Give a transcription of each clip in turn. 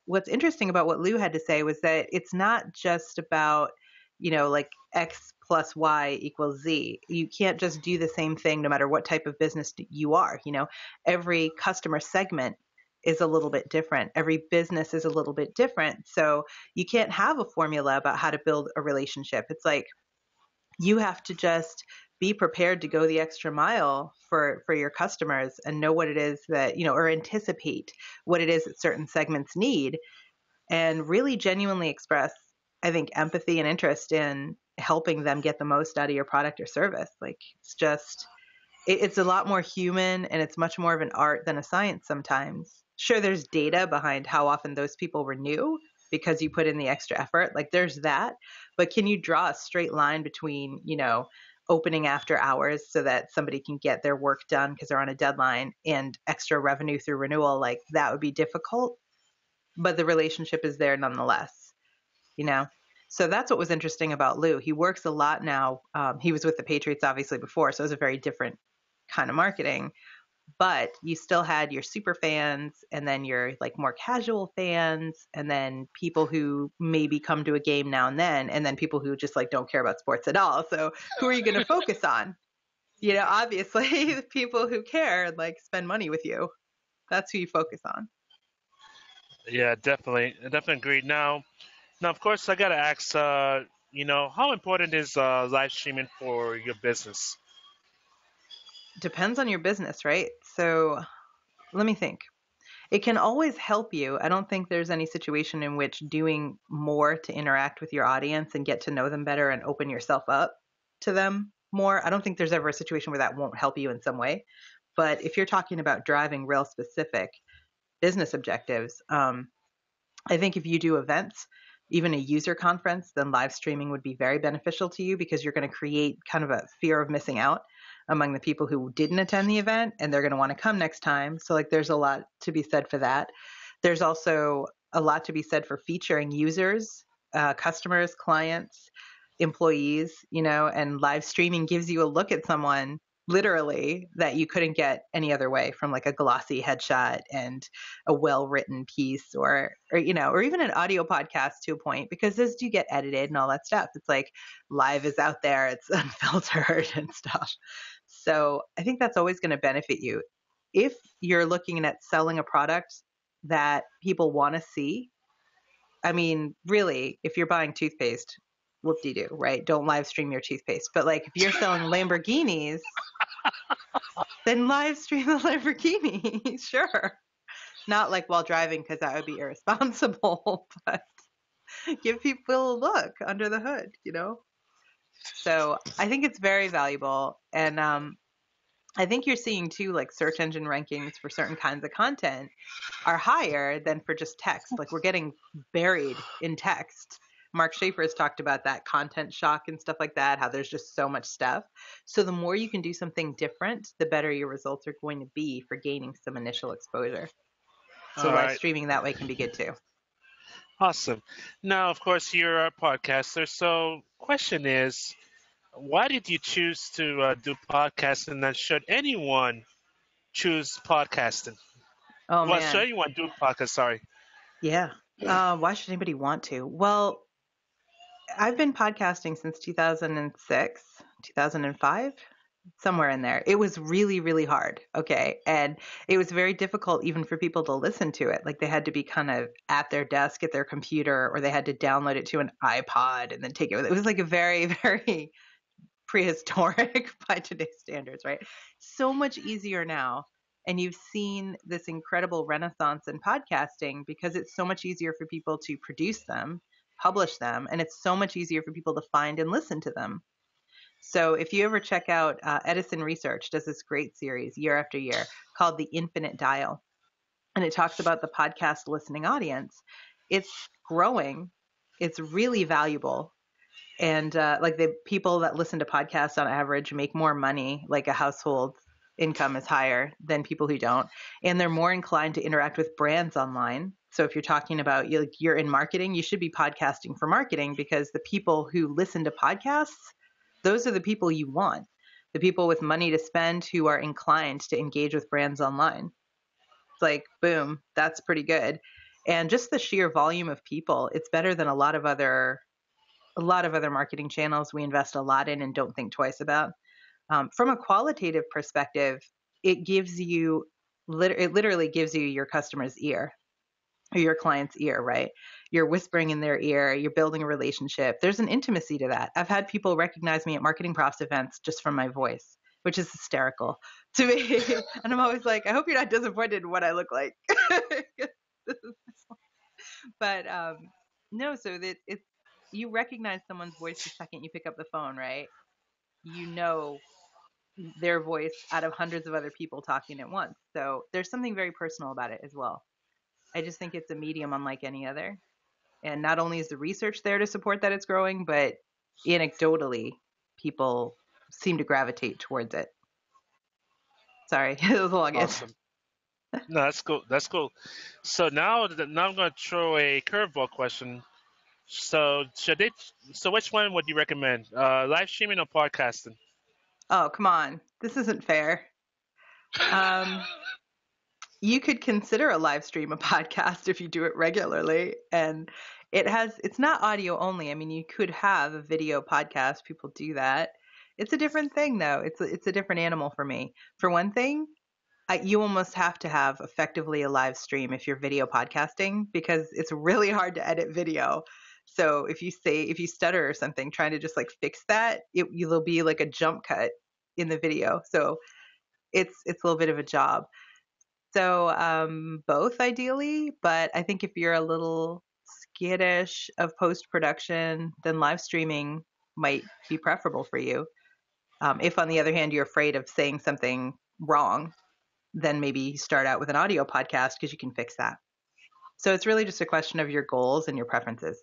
What's interesting about what Lou had to say was that it's not just about, like X plus Y equals Z. You can't just do the same thing no matter what type of business you are. Every customer segment is a little bit different. Every business is a little bit different. So you can't have a formula about how to build a relationship. It's like you have to just be prepared to go the extra mile for your customers and know what it is that, or anticipate what it is that certain segments need, and really genuinely express, I think, empathy and interest in helping them get the most out of your product or service. Like, it's just, it's a lot more human, and it's much more of an art than a science sometimes. Sure, there's data behind how often those people renew because you put in the extra effort. Like, there's that. But can you draw a straight line between, opening after hours so that somebody can get their work done because they're on a deadline, and extra revenue through renewal? Like, that would be difficult, but the relationship is there nonetheless, you know? So that's what was interesting about Lou. He works a lot now. He was with the Patriots obviously before, so it was a very different kind of marketing, but you still had your super fans, and then your like more casual fans, and then people who maybe come to a game now and then people who just like don't care about sports at all. So who are you going to focus on? Obviously the people who care and like spend money with you. That's who you focus on. Yeah, definitely. I definitely agree. Now, of course, I gotta ask. How important is live streaming for your business? Depends on your business, right? So let me think. It can always help you. I don't think there's any situation in which doing more to interact with your audience and get to know them better and open yourself up to them more. I don't think there's ever a situation where that won't help you in some way. But if you're talking about driving real specific business objectives, I think if you do events, even a user conference, then live streaming would be very beneficial to you, because you're going to create kind of a fear of missing out among the people who didn't attend the event, and they're going to want to come next time. So like there's a lot to be said for that. There's also a lot to be said for featuring users, customers, clients, employees, and live streaming gives you a look at someone literally that you couldn't get any other way, from like a glossy headshot and a well-written piece, or even an audio podcast to a point, because those do get edited and all that stuff. It's like live is out there, it's unfiltered and stuff. So I think that's always going to benefit you. If you're looking at selling a product that people want to see, I mean, really, if you're buying toothpaste, whoop-de-doo, right? Don't live stream your toothpaste. But like if you're selling Lamborghinis, then live stream the Lamborghini. Sure. Not like while driving, because that would be irresponsible, but give people a look under the hood. So I think it's very valuable. And I think you're seeing too, like search engine rankings for certain kinds of content are higher than for just text. Like we're getting buried in text. Mark Schaefer has talked about that content shock and stuff like that, how there's just so much stuff. So the more you can do something different, the better your results are going to be for gaining some initial exposure. So All live right, streaming that way can be good too. awesome. Now, of course, you're a podcaster. So, question is, why did you choose to do podcasting? And should anyone choose podcasting? Oh Well, should man. anyone do podcast? Sorry. Yeah. Why should anybody want to? Well, I've been podcasting since 2006, 2005, somewhere in there. It was really, really hard. Okay. And it was very difficult even for people to listen to it. Like they had to be kind of at their desk at their computer, or they had to download it to an iPod and then take it with it. It was like a very, very prehistoric by today's standards, right? So much easier now. And you've seen this incredible renaissance in podcasting because it's so much easier for people to produce them, publish them, and it's so much easier for people to find and listen to them. So if you ever check out Edison Research does this great series year after year called The Infinite Dial, and it talks about the podcast listening audience. It's growing. It's really valuable. And like the people that listen to podcasts on average make more money, like a household income is higher than people who don't. And they're more inclined to interact with brands online. So if you're talking about you're in marketing, you should be podcasting for marketing, because the people who listen to podcasts, those are the people you want. The people with money to spend who are inclined to engage with brands online. It's like, boom, that's pretty good. And just the sheer volume of people, it's better than a lot of other marketing channels we invest a lot in and don't think twice about. From a qualitative perspective, it gives you it literally gives you your customer's ear or your client's ear, right? You're whispering in their ear, you're building a relationship. There's an intimacy to that. I've had people recognize me at Marketing Profs events just from my voice, which is hysterical to me. And I'm always like, I hope you're not disappointed in what I look like. But no, so that it's you recognize someone's voice the second you pick up the phone, right? You know their voice out of hundreds of other people talking at once. So there's something very personal about it as well. I just think it's a medium unlike any other. And not only is the research there to support that it's growing, but anecdotally, people seem to gravitate towards it. Sorry, it was a long answer. Awesome. No, that's cool. That's cool. So now I'm going to throw a curveball question. So should they? So which one would you recommend? Live streaming or podcasting? Oh, come on. This isn't fair. Um, you could consider a live stream a podcast if you do it regularly. And it's not audio only. I mean, you could have a video podcast. People do that. It's a different thing, though. It's a different animal for me. For one thing, you almost have to have effectively a live stream if you're video podcasting because it's really hard to edit video. So if you stutter or something, trying to just like fix that, there'll be like a jump cut in the video. So it's a little bit of a job. So both ideally, but I think if you're a little skittish of post production, then live streaming might be preferable for you. If on the other hand you're afraid of saying something wrong, then maybe start out with an audio podcast because you can fix that. So it's really just a question of your goals and your preferences.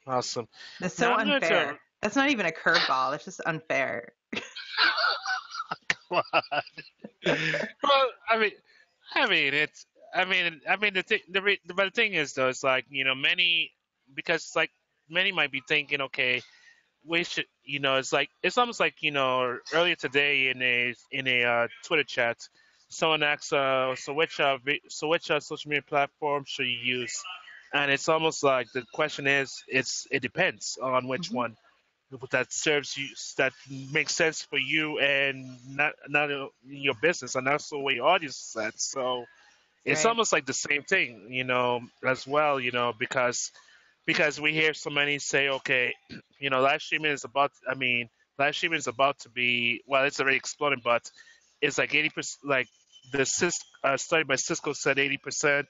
Awesome. That's Now so I'm going to. unfair. That's not even a curveball. It's just unfair. Well, I mean, it's. The thing. But the thing is, though, it's like many because like many might be thinking, okay, we should, it's like it's almost like earlier today in a Twitter chat, someone asked, so which social media platform should you use? And it's almost like the question is, it depends on which Hmm. one that serves you, that makes sense for you, and not your business, and also where your audience is at. So it's Right. almost like the same thing, as well, because we hear so many say, okay, live streaming is about. I mean, live streaming is about to be. Well, it's already exploding, but it's like 80%. Like study by Cisco said, 80%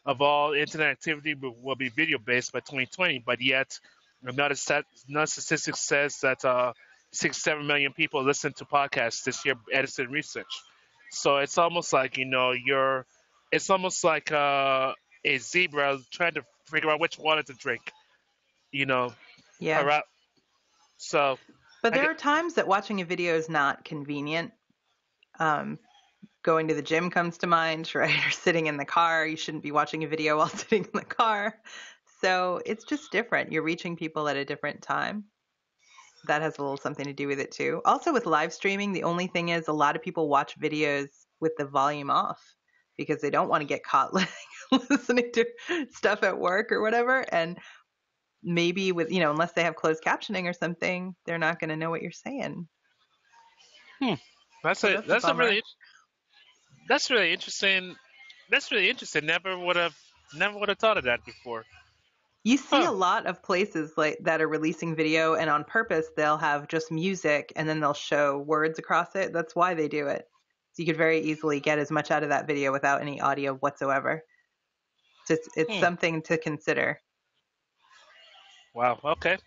of all internet activity will be video based by 2020. But yet, another statistic says that 6-7 million people listen to podcasts this year. Edison research. So it's almost like it's almost like a zebra trying to figure out which water to drink. You know, Yeah. para- so But I there get. are times that watching a video is not convenient. Um, Going to the gym comes to mind, right? Or sitting in the car. You shouldn't be watching a video while sitting in the car. So it's just different. You're reaching people at a different time. That has a little something to do with it too. Also, with live streaming, the only thing is a lot of people watch videos with the volume off because they don't want to get caught listening to stuff at work or whatever. And maybe unless they have closed captioning or something, they're not going to know what you're saying. Hmm, So that's a bummer. that's really interesting. That's really interesting. Never would have thought of that before. You see Huh. a lot of places like that are releasing video, and on purpose they'll have just music and then they'll show words across it. That's why they do it. So you could very easily get as much out of that video without any audio whatsoever. So it's Hmm. something to consider. Wow. Okay.